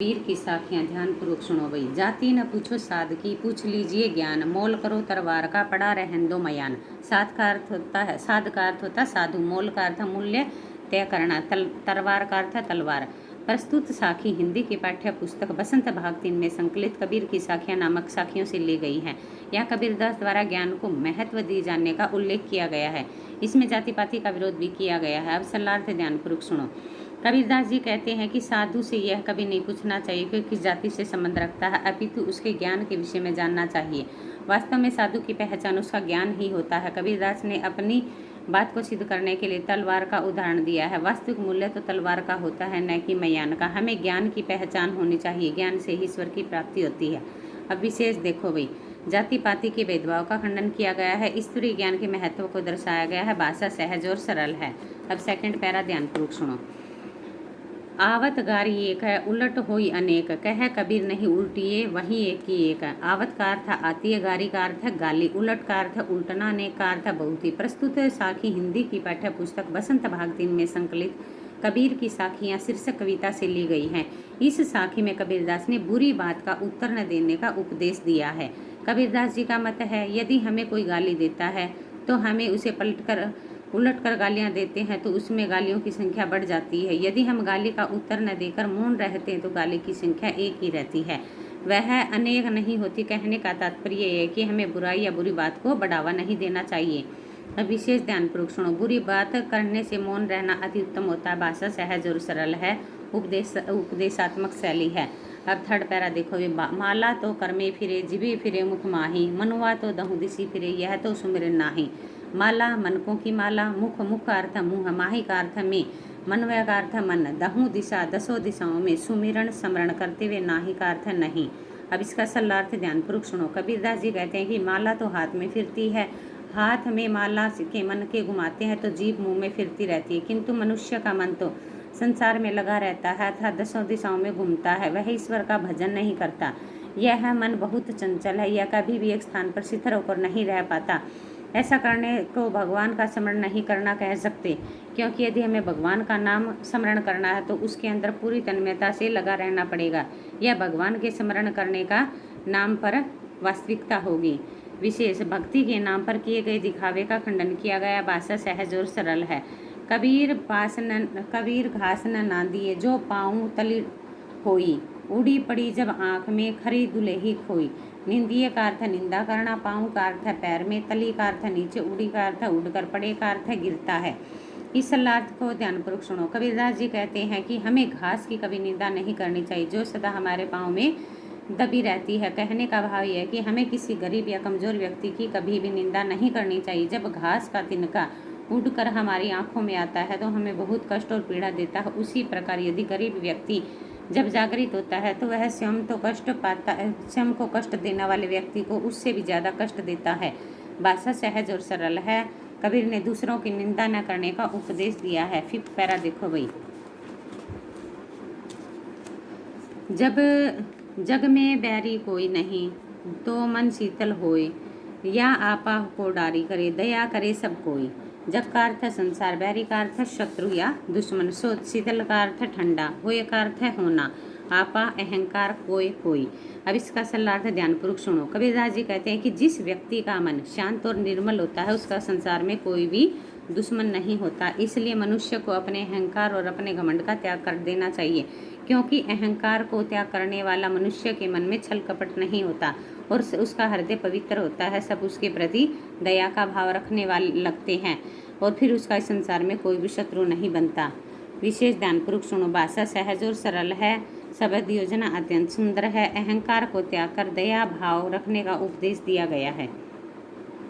कबीर की साखियाँ ध्यानपूर्वक सुनो भई। जाति न पूछो साध की, पूछ लीजिए ज्ञान। मोल करो तरवार का, पड़ा रहन दो मयान। साध का अर्थ होता है, साध का अर्थ होता है साधु। मोल का अर्थ मूल्य तय करना। तरवार का अर्थ है तलवार। प्रस्तुत साखी हिंदी की पाठ्य पुस्तक बसंत भाग 3 में संकलित कबीर की साखियाँ नामक साखियों से ली गई हैं। यहाँ कबीरदास द्वारा ज्ञान को महत्व दिए जाने का उल्लेख किया गया है। इसमें जाति पाति का विरोध भी किया गया है। अब सलार्थ ध्यानपूर्वक सुनो। कबीरदास जी कहते हैं कि साधु से यह कभी नहीं पूछना चाहिए कि किस जाति से संबंध रखता है, अपितु उसके ज्ञान के विषय में जानना चाहिए। वास्तव में साधु की पहचान उसका ज्ञान ही होता है। कबीरदास ने अपनी बात को सिद्ध करने के लिए तलवार का उदाहरण दिया है। वास्तविक मूल्य तो तलवार का होता है, न कि मयान का। हमें ज्ञान की पहचान होनी चाहिए, ज्ञान से ही ईश्वर की प्राप्ति होती है। अब विशेष देखो भाई, जाति पाति के भेदभाव का खंडन किया गया है, ईश्वरीय ज्ञान के महत्व को दर्शाया गया है, भाषा सहज और सरल है। अब सेकंड पैरा ध्यानपूर्वक सुनो। आवत गारी एक है, उलट होई अनेक। कह कबीर नहीं उल्टिए, वही एक ही एक है। आवत का अर्थ आती है, गारी का अर्थ है गाली, उलट का अर्थ उल्टना, अनेक का अर्थ बहुत ही। प्रस्तुत साखी हिंदी की पाठ्य पुस्तक बसंत भाग 3 में संकलित कबीर की साखियाँ शीर्षक कविता से ली गई हैं। इस साखी में कबीरदास ने बुरी बात का उत्तर न देने का उपदेश दिया है। कबीरदास जी का मत है, यदि हमें कोई गाली देता है तो हमें उसे उलट कर गालियाँ देते हैं तो उसमें गालियों की संख्या बढ़ जाती है। यदि हम गाली का उत्तर न देकर मौन रहते हैं तो गाली की संख्या एक ही रहती है, वह अनेक नहीं होती। कहने का तात्पर्य है कि हमें बुराई या बुरी बात को बढ़ावा नहीं देना चाहिए। अब विशेष ध्यानपूर्वक सुनो। बुरी बात करने से मौन रहना अति उत्तम होता है। भाषा सहज और सरल है, उपदेशात्मक शैली है। अब थर्ड पैरा देखो। माला तो कर्मे फिरे, जिबे फिरे मुख माही। मनुआ तो दहु दिसी फिरे, यह तो सुमिरन नाही। माला मनकों की माला, मुख का अर्थ मुँह, माही का अर्थ में, मनवय का अर्थ मन, दहु दिशा दसों दिशाओं में, सुमिरन स्मरण करते हुए, नाही का अर्थ नहीं। अब इसका सरलार्थ ध्यानपूर्वक सुनो। कबीरदास जी कहते हैं कि माला तो हाथ में फिरती है, हाथ में माला के मन के घुमाते हैं तो जीभ मुंह में फिरती रहती है, किंतु मनुष्य का मन तो संसार में लगा रहता है अर्थात दसों दिशाओं में घूमता है, वह ईश्वर का भजन नहीं करता। यह मन बहुत चंचल है, यह कभी भी एक स्थान पर स्थिर होकर नहीं रह पाता। ऐसा करने को भगवान का स्मरण नहीं करना कह सकते, क्योंकि यदि हमें भगवान का नाम स्मरण करना है तो उसके अंदर पूरी तन्मयता से लगा रहना पड़ेगा। यह भगवान के स्मरण करने का नाम पर वास्तविकता होगी। विशेष भक्ति के नाम पर किए गए दिखावे का खंडन किया गया। भाषा सहज और सरल है। कबीर घास न नांदिए, जो पाऊँ तली होई। उड़ी पड़ी जब आँख में, खरी दुलेही खोई। निंदिए का अर्थ निंदा करना, पाँव का अर्थ है पैर में, तली का अर्थ नीचे, उड़ी का अर्थ उड़कर, पड़े का अर्थ गिरता है। इस अर्थ को ध्यानपूर्वक सुनो। कबीरदास जी कहते हैं कि हमें घास की कभी निंदा नहीं करनी चाहिए जो सदा हमारे पाँव में दबी रहती है। कहने का भाव यह है कि हमें किसी गरीब या कमजोर व्यक्ति की कभी भी निंदा नहीं करनी चाहिए। जब घास का तिनका उड़कर हमारी आंखों में आता है तो हमें बहुत कष्ट और पीड़ा देता है। उसी प्रकार यदि गरीब व्यक्ति जब जागृत होता है तो वह स्वयं तो कष्ट पाता है, स्वयं को कष्ट देने वाले व्यक्ति को उससे भी ज़्यादा कष्ट देता है। भाषा सहज और सरल है। कबीर ने दूसरों की निंदा न करने का उपदेश दिया है। फिफ्थ पैरा देखो भाई। जब जग में बैरी कोई नहीं, तो मन शीतल होए। या आपा को डारी करे, दया करे सब कोई। जग का अर्थ संसार, बैरी का अर्थ शत्रु या दुश्मन, शीतल का अर्थ ठंडा, होए का अर्थ होना, आपा अहंकार, कोई। अब इसका सरलार्थ ध्यानपूर्वक सुनो। कबीरदास जी कहते हैं कि जिस व्यक्ति का मन शांत और निर्मल होता है उसका संसार में कोई भी दुश्मन नहीं होता। इसलिए मनुष्य को अपने अहंकार और अपने घमंड का त्याग कर देना चाहिए, क्योंकि अहंकार को त्याग करने वाला मनुष्य के मन में छल कपट नहीं होता और उसका हृदय पवित्र होता है। सब उसके प्रति दया का भाव रखने वाले लगते हैं और फिर उसका इस संसार में कोई भी शत्रु नहीं बनता। विशेष ध्यानपूर्वक सुनो। भाषा सहज और सरल है, शब्द योजना अत्यंत सुंदर है। अहंकार को त्याग कर दया भाव रखने का उपदेश दिया गया है।